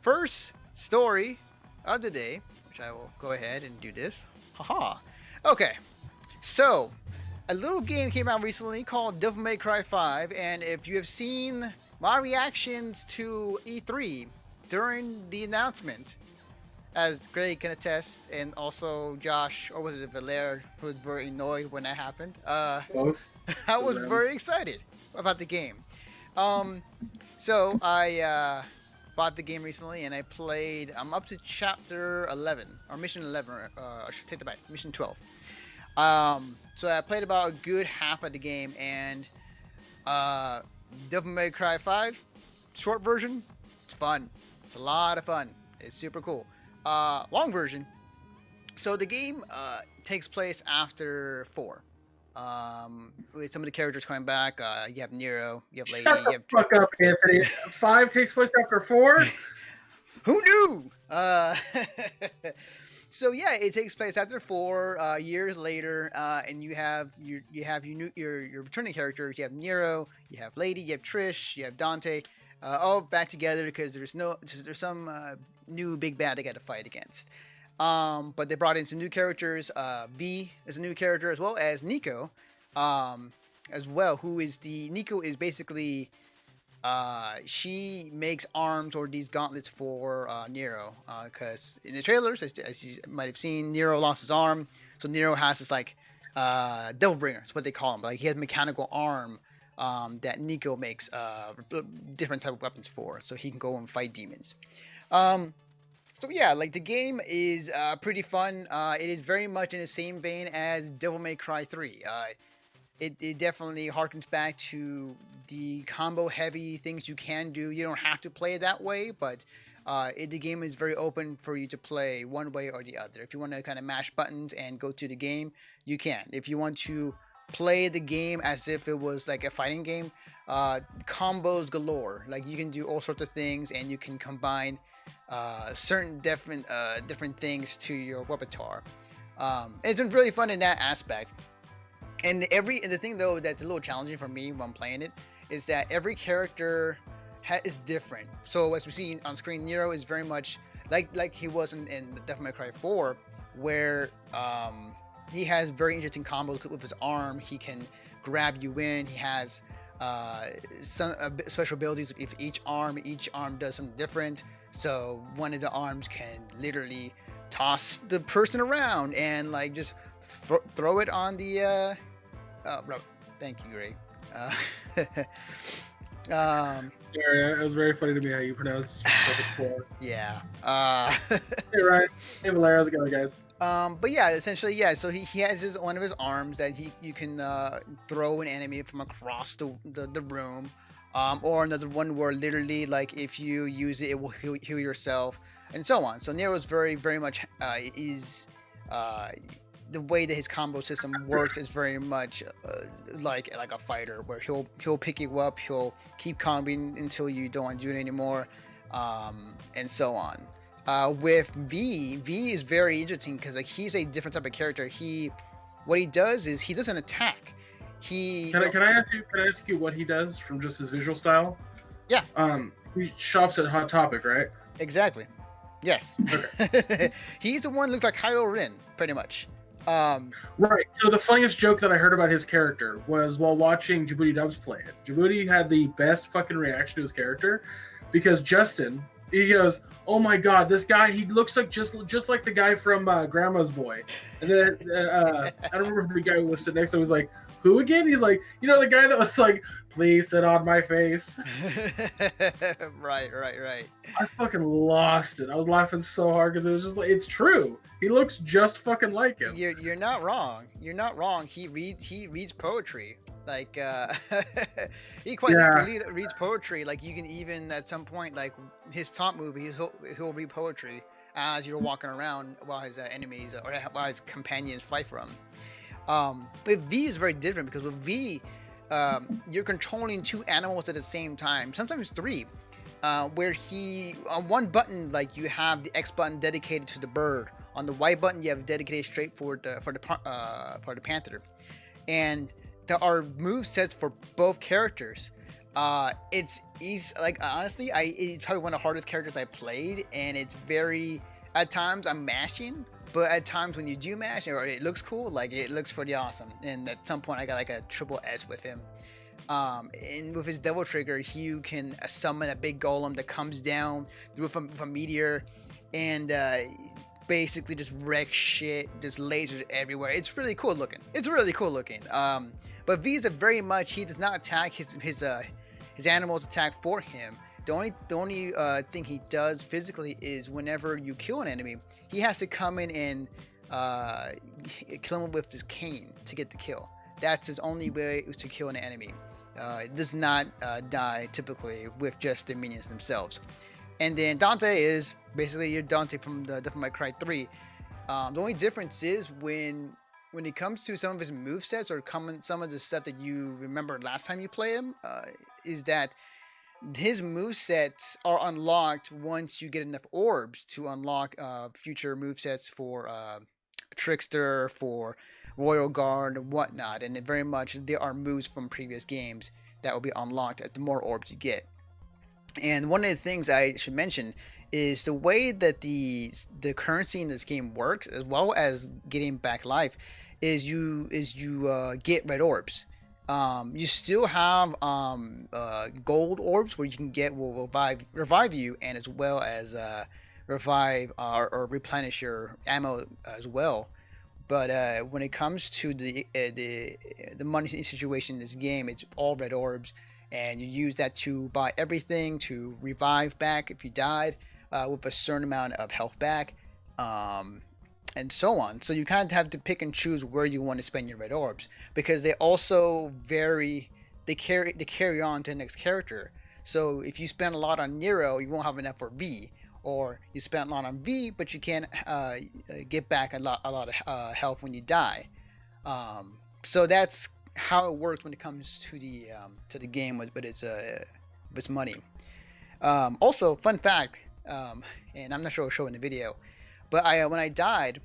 first story of the day, which I will go ahead and do this. Haha. Okay, so a little game came out recently called Devil May Cry 5, and if you have seen my reactions to E3 during the announcement, as Greg can attest, and also Josh, or was it Valère, who was very annoyed when that happened. Both. I was very excited about the game. So I bought the game recently, and I played. I'm up to chapter 11 or mission 11. I should take that back. Mission 12. So I played about a good half of the game, and Devil May Cry 5 short version. It's fun. It's a lot of fun. It's super cool. Long version. So the game takes place after 4. With some of the characters coming back, you have Nero, you have Lady, Shut the you have fuck up, Anthony. 5 takes place after 4? Who knew? So yeah, it takes place after 4 years later, and you have your returning characters. You have Nero, you have Lady, you have Trish, you have Dante, all back together because there's some new big bad they got to fight against. But they brought in some new characters. V is a new character, as well as Nico, as well. Nico is basically she makes arms or these gauntlets for Nero. Because in the trailers, as you might have seen, Nero lost his arm, so Nero has this like Devil Bringer. That's what they call him. But like, he has a mechanical arm that Nico makes different type of weapons for, so he can go and fight demons. So yeah, like the game is pretty fun. It is very much in the same vein as Devil May Cry 3. It definitely harkens back to the combo heavy things you can do. You don't have to play it that way, but the game is very open for you to play one way or the other. If you want to kind of mash buttons and go to the game, you can. If you want to play the game as if it was like a fighting game, combos galore. Like you can do all sorts of things, and you can combine certain different things to your repertoire. It's been really fun in that aspect. And the thing though that's a little challenging for me when playing it is that every character is different. So as we see on screen, Nero is very much like he was in the Devil May Cry 4, where he has very interesting combos with his arm. He can grab you in. He has some special abilities with each arm. Each arm does something different. So one of the arms can literally toss the person around and like just throw it on the rubber. Thank you, Gray. Sorry, it was very funny to me how you pronounce it. Yeah. Hey Ryan. Hey Valère, how's it going, guys? But yeah, essentially, yeah. So he has one of his arms that you can throw an enemy from across the room, or another one where literally like if you use it, it will heal yourself, and so on. So Nero's very much the way that his combo system works is very much like a fighter, where he'll pick you up, he'll keep comboing until you don't want to do it anymore, and so on. With V is very interesting because like he's a different type of character. What he does is he doesn't attack. Can I ask you what he does from just his visual style? Yeah. He shops at Hot Topic, right? Exactly. Yes. Okay. He's the one who looks like Kylo Ren, pretty much. Right. So the funniest joke that I heard about his character was while watching Djibouti Dubs play it. Djibouti had the best fucking reaction to his character because Justin, he goes, "Oh my god, this guy, he looks like just like the guy from Grandma's Boy." And then I don't remember who the guy who was sitting next to him was like, "Who again?" He's like, "You know, the guy that was like, please sit on my face." Right. I fucking lost it. I was laughing so hard because it was just like, it's true. He looks just fucking like him. You're not wrong. You're not wrong. He reads poetry. Like he quite literally reads poetry. Like you can even at some point, like his top movie, he'll read poetry as you're walking around while his enemies or while his companions fight for him. But V is very different because with V, you're controlling 2 animals at the same time, sometimes 3. Where on one button, like you have the X button dedicated to the bird. On the Y button, you have dedicated straight for the panther. And there are move sets for both characters. It's easy. Like honestly, it's probably one of the hardest characters I played, and it's very. At times I'm mashing, but at times when you do mash, or it looks cool, like it looks pretty awesome. And at some point, I got like a triple S with him. And with his devil trigger, you can summon a big golem that comes down through with a meteor, and basically just wreck shit, just lasers everywhere. It's really cool looking. It's really cool looking. But V is a very much, he does not attack his animals attack for him. The only thing he does physically is whenever you kill an enemy, he has to come in and kill him with his cane to get the kill. That's his only way to kill an enemy. It does not die typically with just the minions themselves. And then Dante is basically your Dante from the Devil May Cry 3. The only difference is when it comes to some of his movesets or some of the stuff that you remember last time you play him, is that his movesets are unlocked once you get enough orbs to unlock future movesets for Trickster, for Royal Guard, and whatnot. And it very much, there are moves from previous games that will be unlocked at the more orbs you get. And one of the things I should mention is the way that the currency in this game works, as well as getting back life, is you get red orbs. You still have gold orbs where you can get will revive you, and as well as revive or replenish your ammo as well. But when it comes to the money situation in this game, it's all red orbs, and you use that to buy everything, to revive back if you died, with a certain amount of health back, and so on. So you kind of have to pick and choose where you want to spend your red orbs, because they also vary. They carry on to the next character. So if you spend a lot on Nero, you won't have enough for V. Or you spent a lot on V, but you can't get back a lot of health when you die. So that's how it works when it comes to the game with its money. Also, fun fact, and I'm not sure I'll show in the video, but when I died,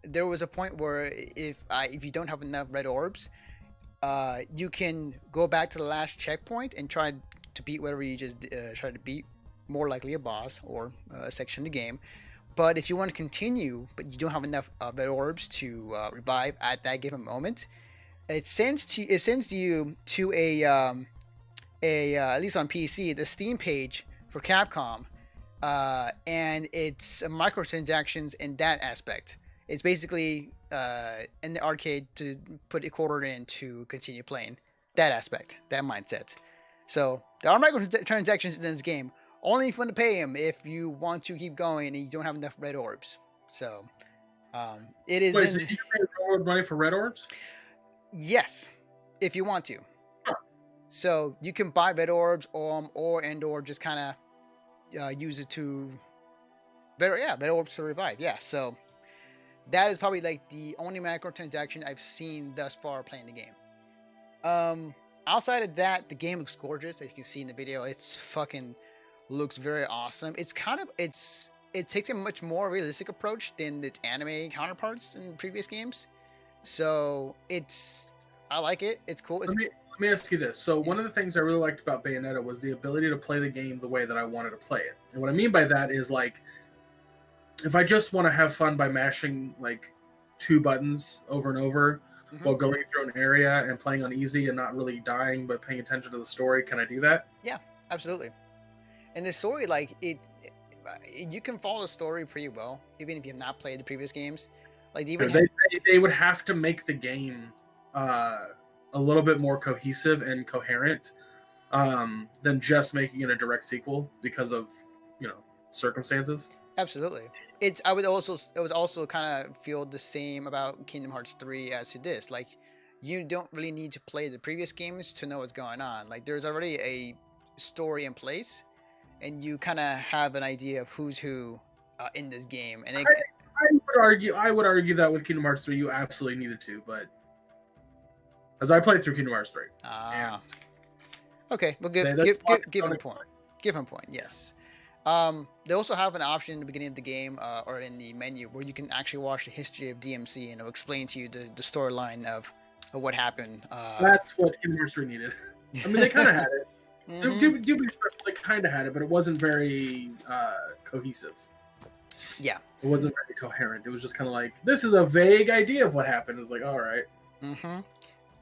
there was a point where if you don't have enough red orbs, you can go back to the last checkpoint and try to beat whatever you just tried to beat. More likely a boss or a section of the game. But if you want to continue, but you don't have enough red orbs to revive at that given moment, it sends you to a at least on PC, the Steam page for Capcom, and it's microtransactions in that aspect. It's basically in the arcade to put a quarter in to continue playing. That aspect, that mindset. So there are microtransactions in this game. Only if you want to pay him if you want to keep going and you don't have enough red orbs. So, it is. Wait, so you can pay money for red orbs? Yes, if you want to. Huh. So you can buy red orbs, or just kind of use it to. Red orbs to revive. Yeah, so that is probably like the only microtransaction I've seen thus far playing the game. Outside of that, the game looks gorgeous, as you can see in the video. It's fucking. Looks very awesome. It takes a much more realistic approach than its anime counterparts in previous games. So I like it. It's cool. Let me ask you this. So one of the things I really liked about Bayonetta was the ability to play the game the way that I wanted to play it. And what I mean by that is, like, if I just want to have fun by mashing like 2 buttons over and over while going through an area and playing on easy and not really dying but paying attention to the story, can I do that? Yeah, absolutely. And the story, like you can follow the story pretty well, even if you have not played the previous games. Like they would have to make the game a little bit more cohesive and coherent than just making it a direct sequel because of circumstances. Absolutely. I would also kind of feel the same about Kingdom Hearts 3 as to this. Like, you don't really need to play the previous games to know what's going on. Like, there's already a story in place, and you kind of have an idea of who's who in this game. And I would argue that with Kingdom Hearts 3, you absolutely needed to, but as I played through Kingdom Hearts 3. Okay, well, give him a point. Give him a point, yes. They also have an option in the beginning of the game, or in the menu, where you can actually watch the history of DMC, and it'll explain to you the storyline of what happened. That's what Kingdom Hearts 3 needed. I mean, they kind of had it. Mhm. They kind of had it, but it wasn't very cohesive. Yeah. It wasn't very coherent. It was just kind of like, this is a vague idea of what happened. It's like, all right. Hmm.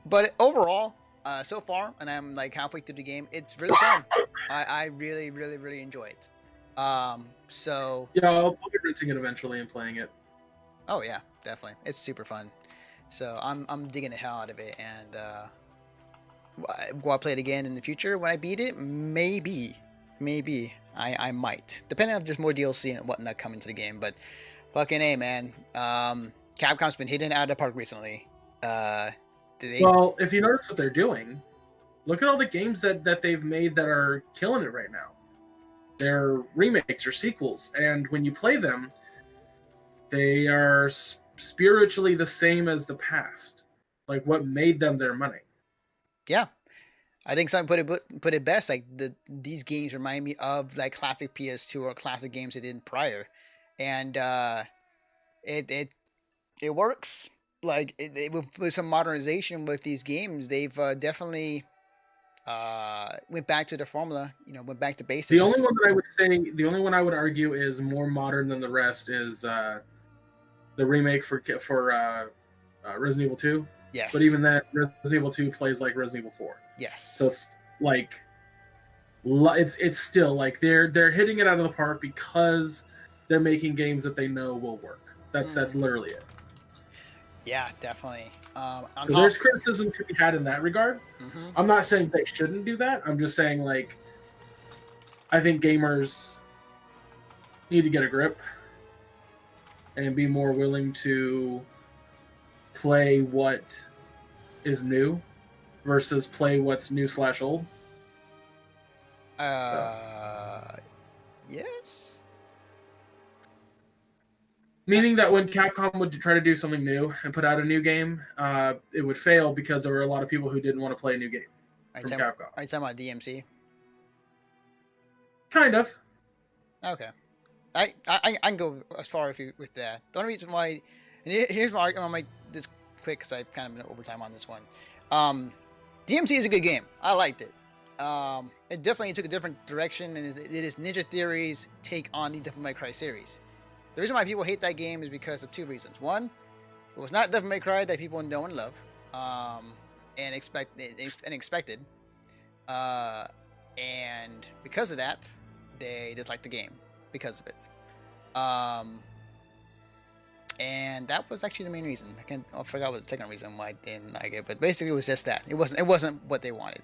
But overall, so far, and I'm like halfway through the game, it's really fun. I really, really, really enjoy it. So, Yeah, I'll be renting it eventually and playing it. oh yeah, definitely, it's super fun. So I'm digging the hell out of it, and will I play it again in the future when I beat it? Maybe I might, depending on if there's more DLC and whatnot coming to the game. But fucking A, man, Capcom's been hitting it out of the park recently. They Well, if you notice what they're doing, look at all the games that they've made that are killing it right now. They're remakes or sequels, and when you play them, they are spiritually the same as the past. Like what made them their money. Yeah, I think someone put it best. Like these games remind me of like classic PS2 or classic games they did prior, and it it works. Like with some modernization with these games, they've definitely went back to the formula. Went back to The only basics. one that I would say, the only one I would argue is more modern than the rest is the remake for Resident Evil 2. But Yes, even that, Resident Evil 2 plays like Resident Evil 4. yes. So it's like it's still like they're hitting it out of the park because they're making games that they know will work. That's Mm, literally it. yeah, definitely. On So top. there's criticism to be had in that regard. Hmm. I'm not saying they shouldn't do that. I'm just saying like I think gamers need to get a grip and be more willing to play what is new versus play what's new/old. So, Uh, yes. meaning that when Capcom would try to do something new and put out a new game, it would fail because there were a lot of people who didn't want to play a new game from Capcom. Are you talking about DMC? Kind of. Okay. I can go as far with that. The only reason why, and here's my argument. I might this quick because I've kind of been overtime on this one. DMC is a good game. I liked it. It definitely took a different direction, and it is Ninja Theory's take on the Devil May Cry series. The reason why people hate that game is because of two reasons. One, it was not Devil May Cry that people know and love, and expected. And because of that, they disliked the game because of it. And that was actually the main reason. I forgot what the second reason why I didn't like it, but basically it was just that. It wasn't what they wanted.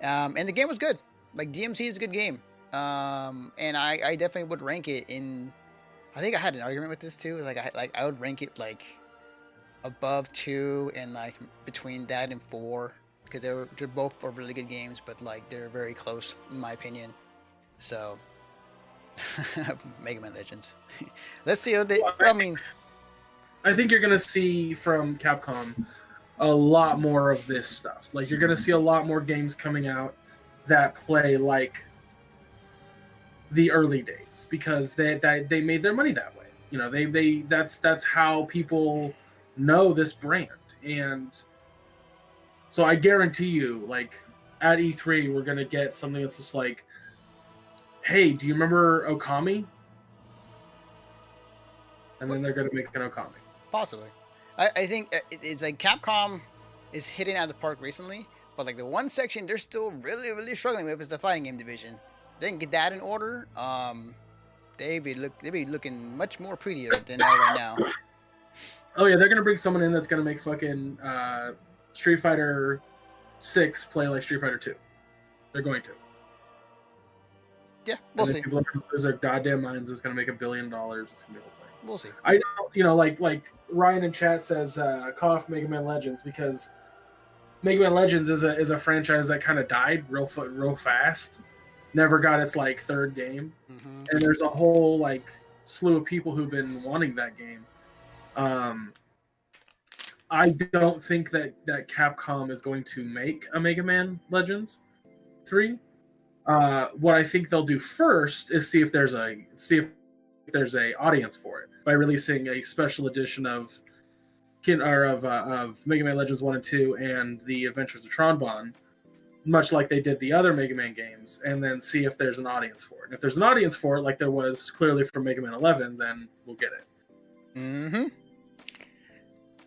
And the game was good. Like DMC is a good game. And I definitely would rank it in. I think I had an argument with this too. I would rank it like above 2 and like between that and 4 because they're both are really good games, but like they're very close in my opinion. So Mega Man Legends. Let's see how they. I mean, I think you're gonna see from Capcom a lot more of this stuff. Like you're gonna see a lot more games coming out that play like the early days because they made their money that way. You know, that's how people know this brand. And so I guarantee you, like at E3, we're gonna get something that's just like, hey, do you remember Okami? And then they're gonna make an Okami. possibly. I think it's like Capcom is hitting out of the park recently, but like the one section they're still really, really struggling with is the fighting game division. They can get that in order. They'd be looking much more prettier than they are right now. Oh yeah, they're gonna bring someone in that's gonna make fucking Street Fighter 6 play like Street Fighter 2. They're going to. Yeah, we'll see. People are gonna lose their goddamn minds. It's gonna make $1 billion. It's gonna be a whole thing. We'll see. I don't, you know, like Ryan in chat says, cough Mega Man Legends because Mega Man Legends is a franchise that kind of died real fast. Never got its like third game, and there's a whole like slew of people who've been wanting that game. I don't think that Capcom is going to make a Mega Man Legends 3. What I think they'll do first is see if there's a audience for it by releasing a special edition of Mega Man Legends 1 and 2 and the Adventures of Tron Bonne much like they did the other Mega Man games, and then see if there's an audience for it. And if there's an audience for it, like there was clearly for Mega Man 11, then we'll get it. Mm-hmm.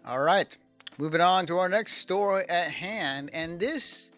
All right. Moving on to our next story at hand. And this